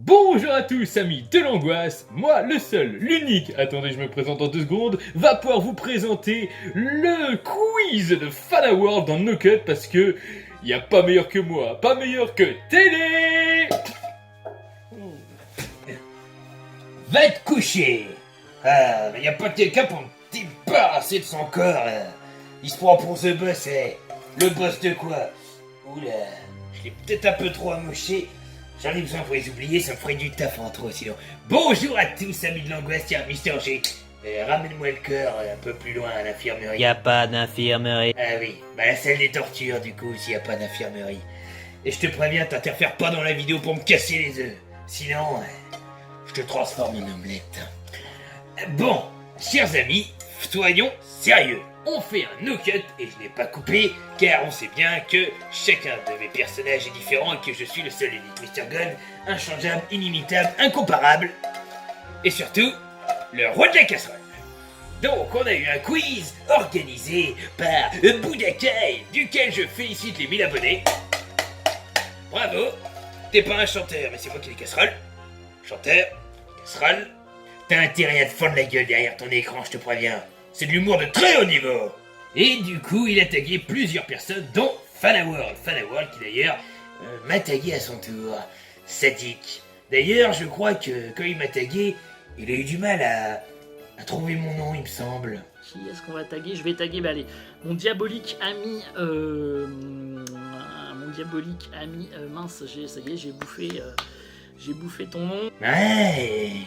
Bonjour à tous amis de l'angoisse, moi le seul, l'unique, attendez je me présente en 2 secondes, va pouvoir vous présenter le quiz de Fana World dans No Cut parce que y a pas meilleur que moi, pas meilleur que télé. Va te coucher. Ah, mais y a pas quelqu'un pour me débarrasser de son corps là. Il se prend pour The Boss, Le boss de quoi? Oula, je l'ai peut-être un peu trop amoché. J'en ai besoin pour les oublier, ça me ferait du taf en trop sinon. Bonjour à tous amis de l'angoisse, tiens, Mister G. Ramène-moi le corps un peu plus loin à l'infirmerie. Y a pas d'infirmerie. Ah oui, bah la salle des tortures du coup, s'il y a pas d'infirmerie. Et je te préviens, t'interfères pas dans la vidéo pour me casser les œufs. Sinon, je te transforme en omelette. Bon, chers amis, soyons sérieux. On fait un no-cut et je n'ai pas coupé car on sait bien que chacun de mes personnages est différent et que je suis le seul unique Mr. God, inchangeable, inimitable, incomparable et surtout, le roi de la casserole. Donc on a eu un quiz organisé par Boudakai, duquel je félicite les 1000 abonnés. Bravo, t'es pas un chanteur mais c'est moi qui ai les casseroles. Chanteur, casserole, t'as intérêt à te fendre la gueule derrière ton écran, je te préviens. C'est de l'humour de très haut niveau. Et du coup, il a tagué plusieurs personnes, dont Fana World qui d'ailleurs m'a tagué à son tour. Sadique. D'ailleurs, je crois que quand il m'a tagué, il a eu du mal à trouver mon nom, il me semble. Qui est-ce qu'on va taguer? Je vais taguer, bah allez, mon diabolique ami, mince, ça y est, j'ai bouffé ton nom. Ouais.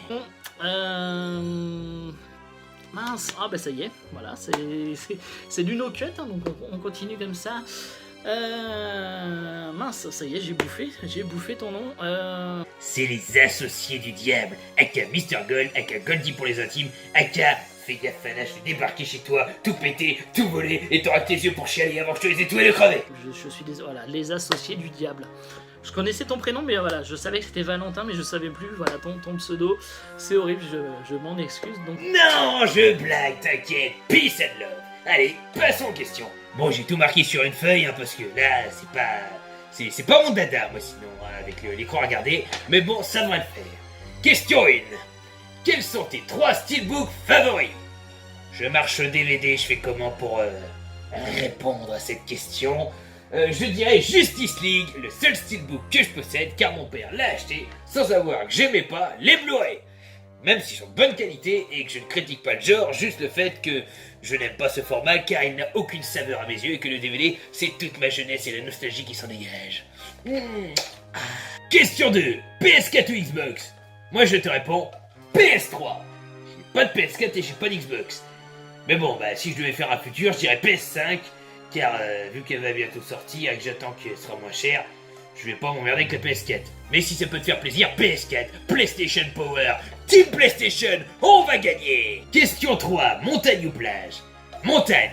Mince, ah bah ça y est, voilà, c'est du no-cut, hein, donc on continue comme ça. Mince, ça y est, j'ai bouffé ton nom. C'est les associés du diable, aka Mr. Gold, aka Goldie pour les intimes, aka fais gaffe Fana, je vais débarquer chez toi, tout péter, tout voler, et t'auras tes yeux pour chialer avant que je te les ai tous et le crever. Je suis désolé, voilà, les associés du diable. Je connaissais ton prénom, mais voilà, je savais que c'était Valentin, mais je savais plus, voilà, ton pseudo. C'est horrible, je m'en excuse, donc... Non, je blague, t'inquiète, peace and love. Allez, passons aux questions. Bon, j'ai tout marqué sur une feuille, hein, parce que là, c'est pas mon dada, moi, sinon, hein, avec l'écran à regarder. Mais bon, ça devrait le faire. Question 1. Quels sont tes 3 steelbooks favoris? Je marche au DVD, je fais comment pour répondre à cette question? Je dirais Justice League, le seul steelbook que je possède, car mon père l'a acheté sans savoir que j'aimais pas les Blu-ray. Même s'ils sont de bonne qualité et que je ne critique pas le genre, juste le fait que je n'aime pas ce format car il n'a aucune saveur à mes yeux et que le DVD, c'est toute ma jeunesse et la nostalgie qui s'en dégage. Question 2. PS4 ou Xbox? Moi je te réponds PS3. J'ai pas de PS4 et j'ai pas d'Xbox. Mais bon, bah si je devais faire un futur, je dirais PS5. Car vu qu'elle va bientôt sortir et que j'attends qu'elle sera moins chère, je vais pas m'emmerder avec la PS4. Mais si ça peut te faire plaisir, PS4, PlayStation Power, Team PlayStation, on va gagner. Question 3, montagne ou plage? Montagne.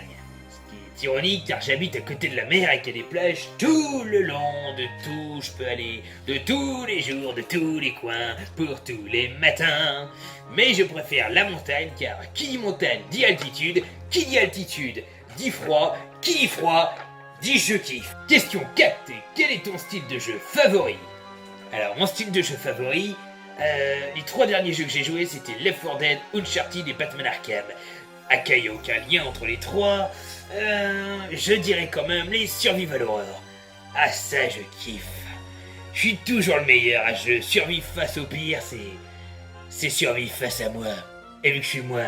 Ce qui est ironique car j'habite à côté de la mer et qu'il y a des plages tout le long de tout. Je peux aller de tous les jours, de tous les coins, pour tous les matins. Mais je préfère la montagne car qui dit montagne dit altitude, qui dit altitude dit froid, qui dit froid dit je kiffe. Question 4. Quel est ton style de jeu favori? Alors mon style de jeu favori, les 3 derniers jeux que j'ai joués c'était Left 4 Dead, Uncharted et Batman Arkham. Il n'y a aucun lien entre les 3, je dirais quand même les Survival Horror. Ah ça je kiffe. Je suis toujours le meilleur à jeu, survivre face au pire c'est survivre face à moi. Et vu que je suis moi,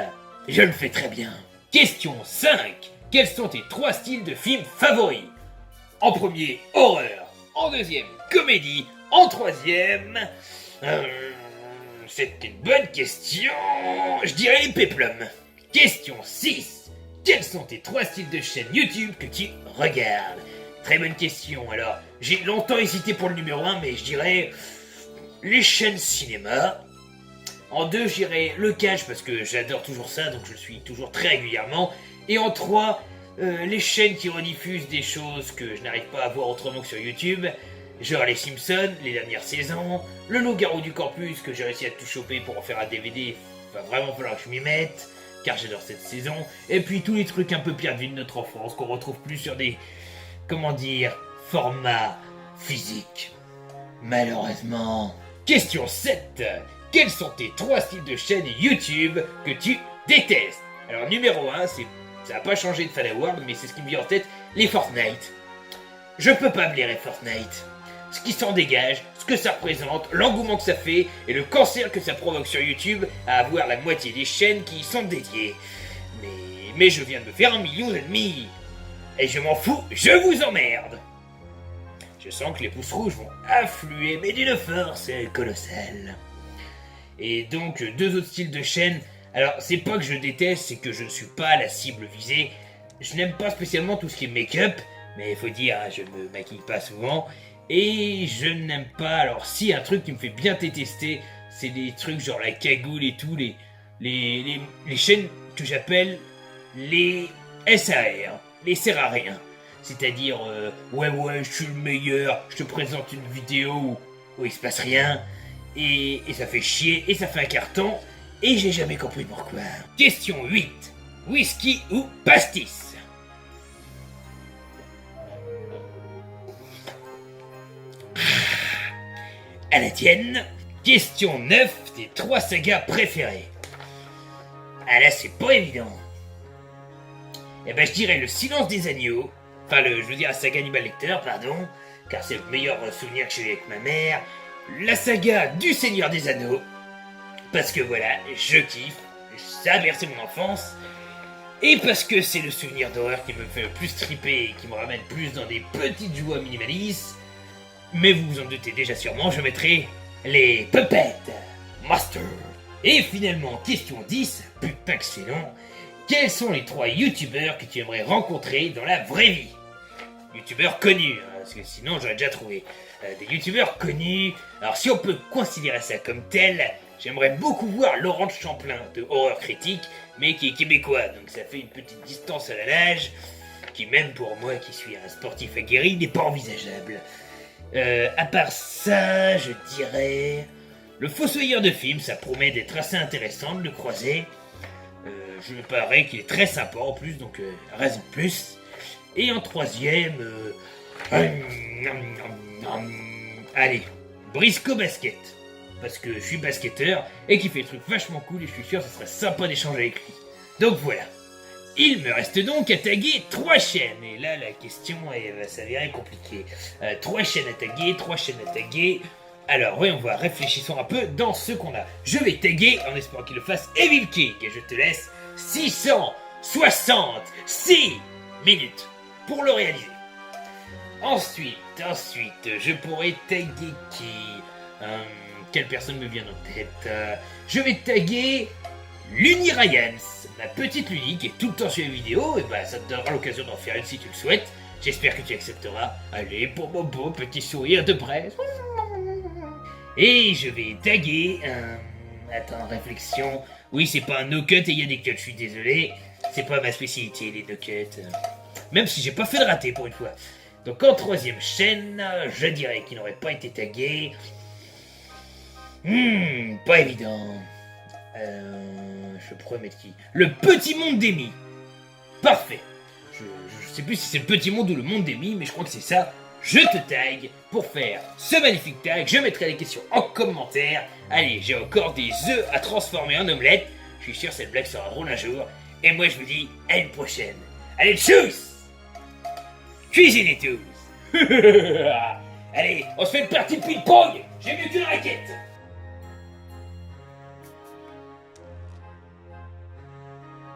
je le fais très bien. Question 5. Quels sont tes 3 styles de films favoris? En premier, horreur. En deuxième, comédie. En troisième... c'est une bonne question. Je dirais les péplums. Question 6. Quels sont tes 3 styles de chaîne YouTube que tu regardes? Très bonne question. Alors, j'ai longtemps hésité pour le numéro 1, mais je dirais... les chaînes cinéma. En 2, je dirais le catch, parce que j'adore toujours ça, donc je le suis toujours très régulièrement. Et en 3, les chaînes qui rediffusent des choses que je n'arrive pas à voir autrement que sur YouTube, genre les Simpsons, les dernières saisons, le Loup-garou du campus que j'ai réussi à tout choper pour en faire un DVD, va vraiment falloir que je m'y mette, car j'adore cette saison, et puis tous les trucs un peu perdus de notre enfance qu'on retrouve plus sur des, comment dire, formats physiques. Malheureusement, Question 7. Quels sont tes 3 styles de chaîne YouTube que tu détestes? Alors numéro 1, ça n'a pas changé de Fan Award, mais c'est ce qui me vient en tête, les Fortnite. Je peux pas blairer Fortnite. Ce qui s'en dégage, ce que ça représente, l'engouement que ça fait et le cancer que ça provoque sur YouTube à avoir la moitié des chaînes qui y sont dédiées. Mais je viens de me faire 1,5 million. Et je m'en fous, je vous emmerde. Je sens que les pouces rouges vont affluer, mais d'une force colossale. Et donc, 2 autres styles de chaîne. Alors, c'est pas que je déteste, c'est que je ne suis pas la cible visée. Je n'aime pas spécialement tout ce qui est make-up, mais il faut dire, je me maquille pas souvent. Et je n'aime pas, alors si un truc qui me fait bien détester, c'est des trucs genre la cagoule et tout, les chaînes que j'appelle les SAR, les sert à rien. C'est-à-dire, ouais, je suis le meilleur, je te présente une vidéo où il se passe rien, et ça fait chier, et ça fait un carton, et j'ai jamais compris pourquoi. Question 8. Whisky ou pastis? À la tienne. Question 9, tes 3 sagas préférées. Ah là, c'est pas évident. Eh ben, je dirais le Silence des Agneaux. Enfin, je veux dire la saga Hannibal Lecter, pardon. Car c'est le meilleur souvenir que j'ai eu avec ma mère. La saga du Seigneur des Anneaux. Parce que voilà, je kiffe. Ça a bercé mon enfance. Et parce que c'est le souvenir d'horreur qui me fait le plus triper et qui me ramène plus dans des petites joies minimalistes. Mais vous vous en doutez déjà sûrement, je mettrai les Puppet Master. Et finalement, question 10, putain que c'est long. Quels sont les 3 youtubeurs que tu aimerais rencontrer dans la vraie vie? Youtubeurs connus, hein, parce que sinon j'aurais déjà trouvé. Des youtubeurs connus. Alors si on peut considérer ça comme tel, j'aimerais beaucoup voir Laurent de Champlain de Horreur Critique, mais qui est québécois, donc ça fait une petite distance à la nage, qui même pour moi qui suis un sportif aguerri n'est pas envisageable. À part ça, je dirais... Le Fossoyeur de film, ça promet d'être assez intéressant de le croiser. Je me parais qu'il est très sympa en plus, donc raison de plus. Et en 3e... allez, Briscoe Basket. Parce que je suis basketteur et qu'il fait des trucs vachement cool et je suis sûr que ce serait sympa d'échanger avec lui. Donc voilà. Il me reste donc à taguer 3 chaînes. Et là, la question va s'avérer compliquée. 3 chaînes à taguer, 3 chaînes à taguer. Alors, voyons voir, réfléchissons un peu dans ce qu'on a. Je vais taguer en espérant qu'il le fasse Evil King. Et je te laisse 666 minutes pour le réaliser. Ensuite, je pourrais taguer qui quelle personne me vient en tête? Je vais taguer Luni Ryans, ma petite Luni qui est tout le temps sur les vidéos, et bah ça te donnera l'occasion d'en faire une si tu le souhaites. J'espère que tu accepteras. Allez, pour mon beau petit sourire de presse. Et je vais taguer attends, réflexion. Oui, c'est pas un no-cut et il y a des cuts, je suis désolé. C'est pas ma spécialité, les no-cuts. Même si j'ai pas fait de raté pour une fois. Donc en 3e chaîne, je dirais qu'il n'aurait pas été tagué. Pas évident. Je pourrais mettre qui? Le Petit Monde d'Amy. Parfait. Je sais plus si c'est le Petit Monde ou le Monde d'Amy, mais je crois que c'est ça. Je te tag pour faire ce magnifique tag. Je mettrai les questions en commentaire. Allez, j'ai encore des œufs à transformer en omelette. Je suis sûr que cette blague sera drôle un jour. Et moi je vous dis à une prochaine. Allez, tchuss! Cuisinez tous. Allez, on se fait une partie de ping-pong. J'ai mieux qu'une raquette.